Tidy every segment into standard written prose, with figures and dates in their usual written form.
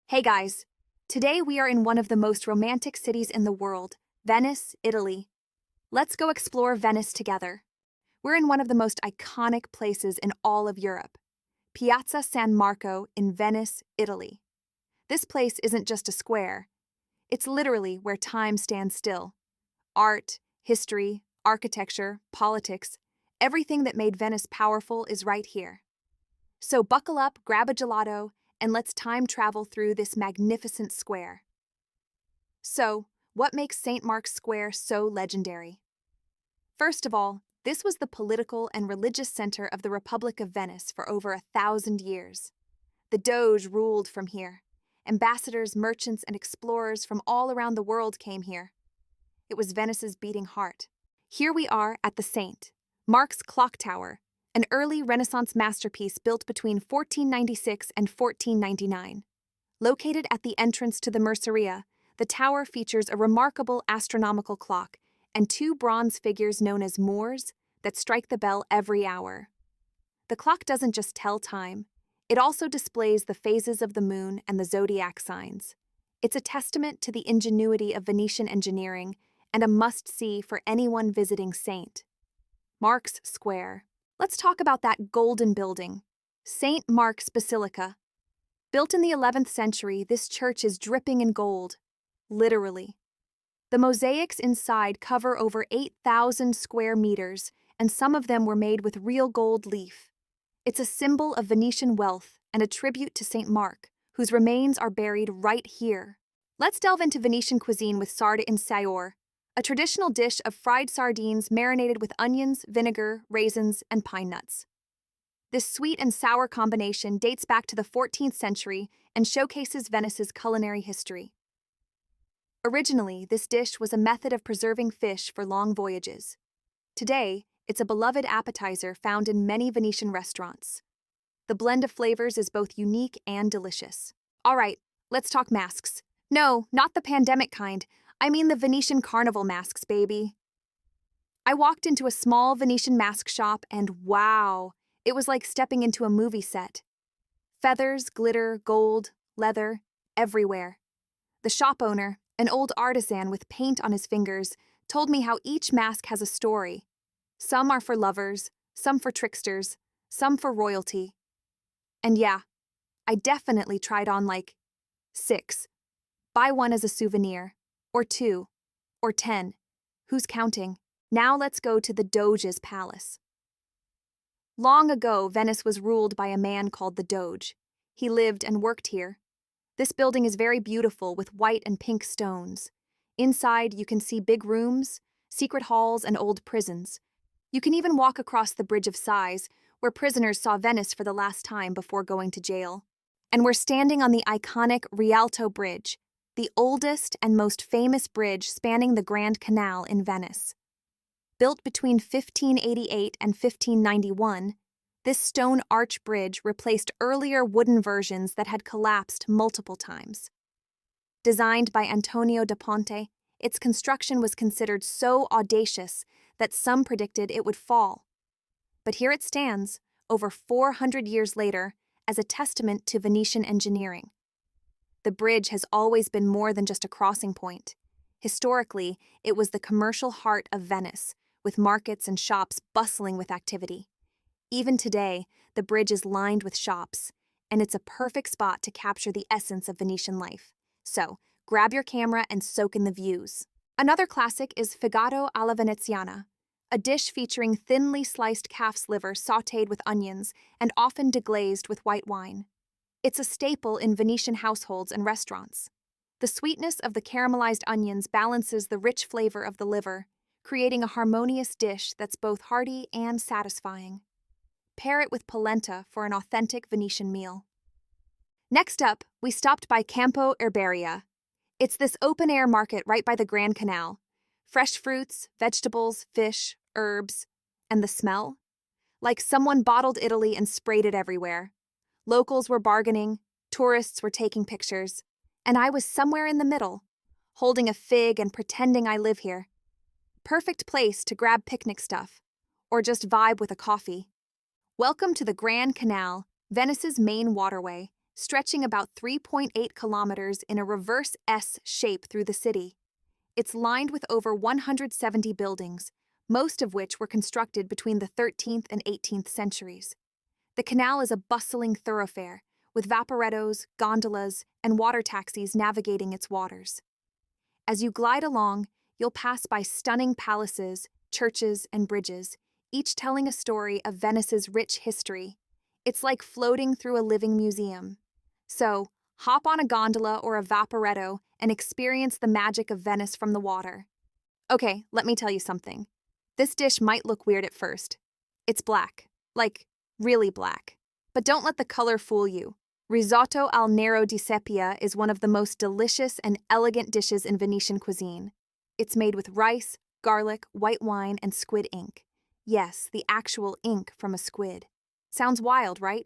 Hey guys, today we are in one of the most romantic cities in the world, Venice, Italy. Let's go explore Venice together. We're in one of the most iconic places in all of Europe, Piazza San Marco in Venice, Italy. This place isn't just a square, it's literally where time stands still. Art, history, architecture, politics, everything that made Venice powerful is right here. So buckle up, grab a gelato, and let's time travel through this magnificent square. So, what makes St. Mark's Square so legendary? First of all, this was the political and religious center of the Republic of Venice for over 1,000 years. The Doge ruled from here. Ambassadors, merchants, and explorers from all around the world came here. It was Venice's beating heart. Here we are at the St. Mark's Clock Tower, an early Renaissance masterpiece built between 1496 and 1499. Located at the entrance to the Merceria, the tower features a remarkable astronomical clock and two bronze figures known as Moors that strike the bell every hour. The clock doesn't just tell time, it also displays the phases of the moon and the zodiac signs. It's a testament to the ingenuity of Venetian engineering and a must-see for anyone visiting St. Mark's Square. Let's talk about that golden building, St. Mark's Basilica. Built in the 11th century, this church is dripping in gold, literally. The mosaics inside cover over 8,000 square meters, and some of them were made with real gold leaf. It's a symbol of Venetian wealth and a tribute to St. Mark, whose remains are buried right here. Let's delve into Venetian cuisine with sarda in saor, a traditional dish of fried sardines marinated with onions, vinegar, raisins, and pine nuts. This sweet and sour combination dates back to the 14th century and showcases Venice's culinary history. Originally, this dish was a method of preserving fish for long voyages. Today, it's a beloved appetizer found in many Venetian restaurants. The blend of flavors is both unique and delicious. All right, let's talk masks. No, not the pandemic kind. I mean the Venetian carnival masks, baby. I walked into a small Venetian mask shop and wow, it was like stepping into a movie set. Feathers, glitter, gold, leather, everywhere. The shop owner, an old artisan with paint on his fingers, told me how each mask has a story. Some are for lovers, some for tricksters, some for royalty. And yeah, I definitely tried on like 6. Buy one as a souvenir. Or 2, or 10. Who's counting? Now let's go to the Doge's palace. Long ago, Venice was ruled by a man called the Doge. He lived and worked here. This building is very beautiful with white and pink stones. Inside, you can see big rooms, secret halls, and old prisons. You can even walk across the Bridge of Sighs, where prisoners saw Venice for the last time before going to jail. And we're standing on the iconic Rialto Bridge, the oldest and most famous bridge spanning the Grand Canal in Venice. Built between 1588 and 1591, this stone arch bridge replaced earlier wooden versions that had collapsed multiple times. Designed by Antonio da Ponte, its construction was considered so audacious that some predicted it would fall. But here it stands, over 400 years later, as a testament to Venetian engineering. The bridge has always been more than just a crossing point. Historically, it was the commercial heart of Venice, with markets and shops bustling with activity. Even today, the bridge is lined with shops, and it's a perfect spot to capture the essence of Venetian life. So, grab your camera and soak in the views. Another classic is Fegato alla Veneziana, a dish featuring thinly sliced calf's liver sautéed with onions and often deglazed with white wine. It's a staple in Venetian households and restaurants. The sweetness of the caramelized onions balances the rich flavor of the liver, creating a harmonious dish that's both hearty and satisfying. Pair it with polenta for an authentic Venetian meal. Next up, we stopped by Campo Erberia. It's this open-air market right by the Grand Canal. Fresh fruits, vegetables, fish, herbs, and the smell? Like someone bottled Italy and sprayed it everywhere. Locals were bargaining, tourists were taking pictures, and I was somewhere in the middle, holding a fig and pretending I live here. Perfect place to grab picnic stuff, or just vibe with a coffee. Welcome to the Grand Canal, Venice's main waterway, stretching about 3.8 kilometers in a reverse S shape through the city. It's lined with over 170 buildings, most of which were constructed between the 13th and 18th centuries. The canal is a bustling thoroughfare, with vaporettos, gondolas, and water taxis navigating its waters. As you glide along, you'll pass by stunning palaces, churches, and bridges, each telling a story of Venice's rich history. It's like floating through a living museum. So, hop on a gondola or a vaporetto and experience the magic of Venice from the water. Okay, let me tell you something. This dish might look weird at first. It's black, like really black. But don't let the color fool you. Risotto al Nero di Seppia is one of the most delicious and elegant dishes in Venetian cuisine. It's made with rice, garlic, white wine, and squid ink. Yes, the actual ink from a squid. Sounds wild, right?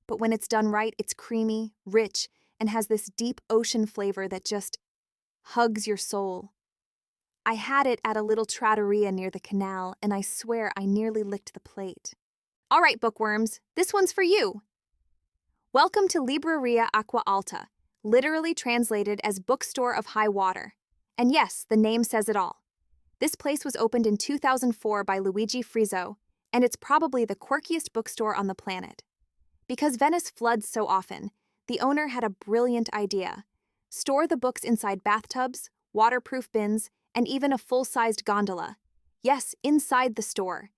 But when it's done right, it's creamy, rich, and has this deep ocean flavor that just hugs your soul. I had it at a little trattoria near the canal, and I swear I nearly licked the plate. All right, bookworms, this one's for you. Welcome to Libreria Acqua Alta, literally translated as Bookstore of High Water. And yes, the name says it all. This place was opened in 2004 by Luigi Frizzo, and it's probably the quirkiest bookstore on the planet. Because Venice floods so often, the owner had a brilliant idea. Store the books inside bathtubs, waterproof bins, and even a full-sized gondola. Yes, inside the store.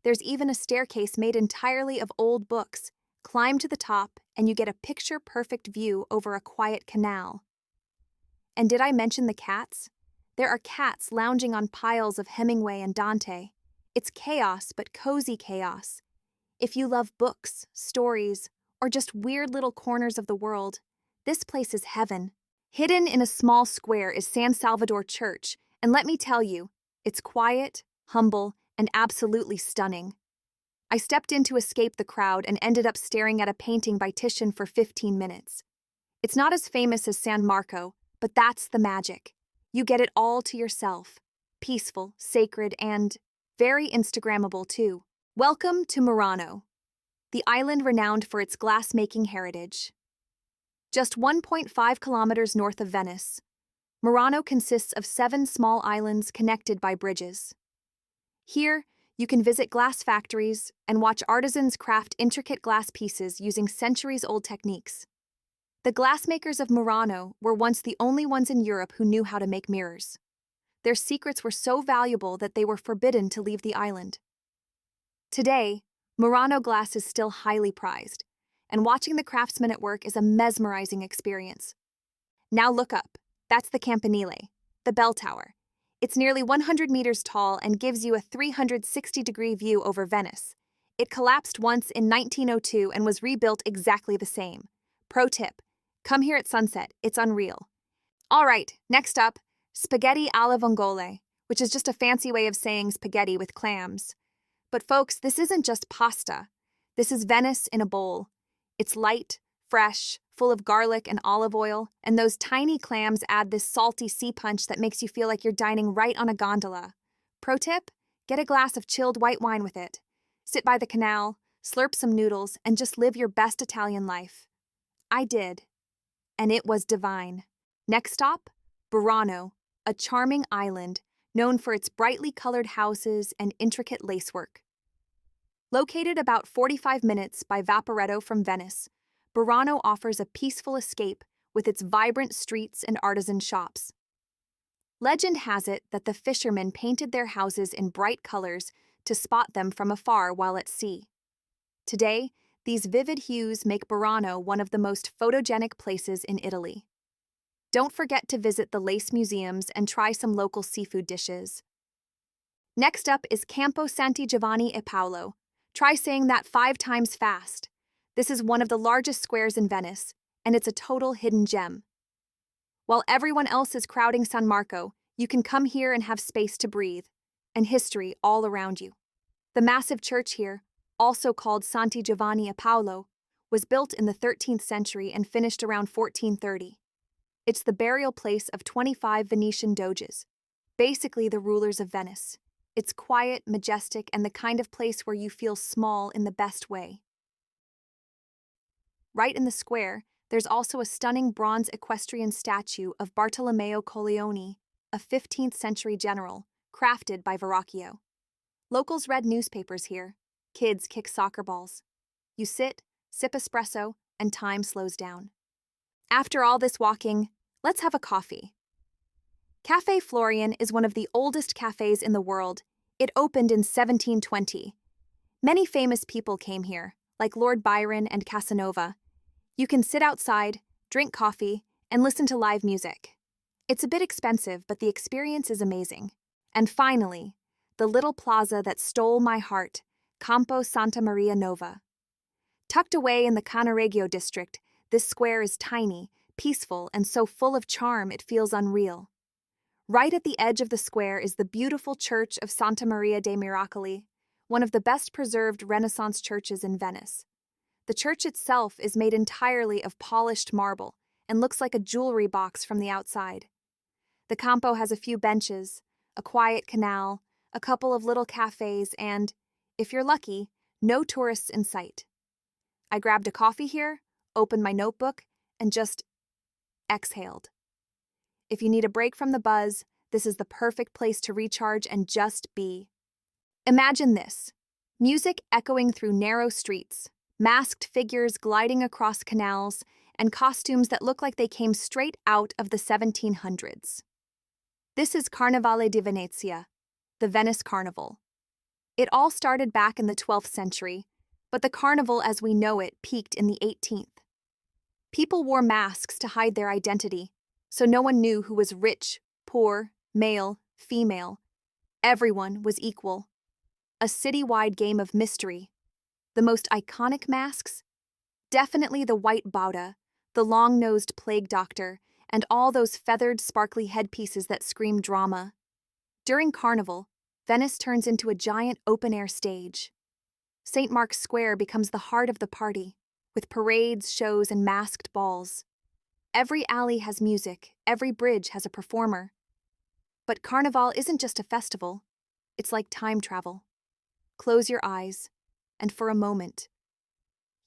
There's even a staircase made entirely of old books. Climb to the top, and you get a picture-perfect view over a quiet canal. And did I mention the cats? There are cats lounging on piles of Hemingway and Dante. It's chaos, but cozy chaos. If you love books, stories, or just weird little corners of the world, this place is heaven. Hidden in a small square is San Salvador Church, and let me tell you, it's quiet, humble, and absolutely stunning. I stepped in to escape the crowd and ended up staring at a painting by Titian for 15 minutes. It's not as famous as San Marco, but that's the magic. You get it all to yourself. Peaceful, sacred, and very Instagrammable too. Welcome to Murano, the island renowned for its glass-making heritage. Just 1.5 kilometers north of Venice, Murano consists of 7 small islands connected by bridges. Here, you can visit glass factories and watch artisans craft intricate glass pieces using centuries-old techniques. The glassmakers of Murano were once the only ones in Europe who knew how to make mirrors. Their secrets were so valuable that they were forbidden to leave the island. Today, Murano glass is still highly prized, and watching the craftsmen at work is a mesmerizing experience. Now look up. That's the Campanile, the bell tower. It's nearly 100 meters tall and gives you a 360-degree view over Venice. It collapsed once in 1902 and was rebuilt exactly the same. Pro tip, come here at sunset, it's unreal. All right, next up, spaghetti alla Vongole, which is just a fancy way of saying spaghetti with clams. But folks, this isn't just pasta. This is Venice in a bowl. It's light, fresh, full of garlic and olive oil, and those tiny clams add this salty sea punch that makes you feel like you're dining right on a gondola. Pro tip, get a glass of chilled white wine with it. Sit by the canal, slurp some noodles, and just live your best Italian life. I did. And it was divine. Next stop, Burano, a charming island known for its brightly colored houses and intricate lacework. Located about 45 minutes by Vaporetto from Venice, Burano offers a peaceful escape with its vibrant streets and artisan shops. Legend has it that the fishermen painted their houses in bright colors to spot them from afar while at sea. Today, these vivid hues make Burano one of the most photogenic places in Italy. Don't forget to visit the lace museums and try some local seafood dishes. Next up is Campo Santi Giovanni e Paolo. Try saying that 5 times fast. This is one of the largest squares in Venice, and it's a total hidden gem. While everyone else is crowding San Marco, you can come here and have space to breathe, and history all around you. The massive church here, also called Santi Giovanni e Paolo, was built in the 13th century and finished around 1430. It's the burial place of 25 Venetian doges, basically the rulers of Venice. It's quiet, majestic, and the kind of place where you feel small in the best way. Right in the square, There's also a stunning bronze equestrian statue of Bartolomeo Colleoni, a 15th century general, crafted by Verrocchio. Locals read newspapers here. Kids kick soccer balls. You sit, sip espresso, and time slows down. After all this walking, let's have a coffee. Caffè Florian is one of the oldest cafes in the world. It opened in 1720. Many famous people came here, like Lord Byron and Casanova. You can sit outside, drink coffee, and listen to live music. It's a bit expensive, but the experience is amazing. And finally, the little plaza that stole my heart, Campo Santa Maria Nova. Tucked away in the Cannaregio district, this square is tiny, peaceful, and so full of charm it feels unreal. Right at the edge of the square is the beautiful church of Santa Maria dei Miracoli, one of the best preserved Renaissance churches in Venice. The church itself is made entirely of polished marble and looks like a jewelry box from the outside. The Campo has a few benches, a quiet canal, a couple of little cafes, and, if you're lucky, no tourists in sight. I grabbed a coffee here, opened my notebook, and just exhaled. If you need a break from the buzz, this is the perfect place to recharge and just be. Imagine this: music echoing through narrow streets, masked figures gliding across canals, and costumes that look like they came straight out of the 1700s. This is Carnevale di Venezia, the Venice Carnival. It all started back in the 12th century, but the carnival as we know it peaked in the 18th. People wore masks to hide their identity, so no one knew who was rich, poor, male, female. Everyone was equal. A citywide game of mystery. The most iconic masks? Definitely the white bauda, the long-nosed plague doctor, and all those feathered, sparkly headpieces that scream drama. During Carnival, Venice turns into a giant open-air stage. St. Mark's Square becomes the heart of the party, with parades, shows, and masked balls. Every alley has music, every bridge has a performer. But Carnival isn't just a festival, it's like time travel. Close your eyes, and for a moment,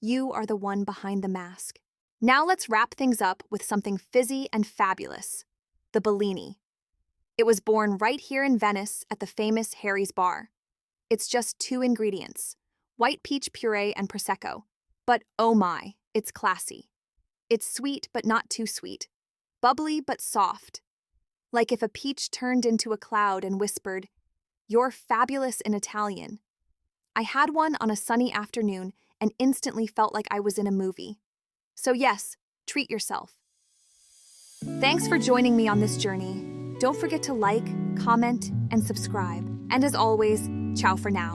you are the one behind the mask. Now let's wrap things up with something fizzy and fabulous: the Bellini. It was born right here in Venice at the famous Harry's Bar. It's just 2 ingredients: white peach puree and Prosecco. But oh my, it's classy. It's sweet but not too sweet, bubbly but soft. Like if a peach turned into a cloud and whispered, "You're fabulous" in Italian. I had one on a sunny afternoon and instantly felt like I was in a movie. So yes, treat yourself. Thanks for joining me on this journey. Don't forget to like, comment, and subscribe. And as always, ciao for now.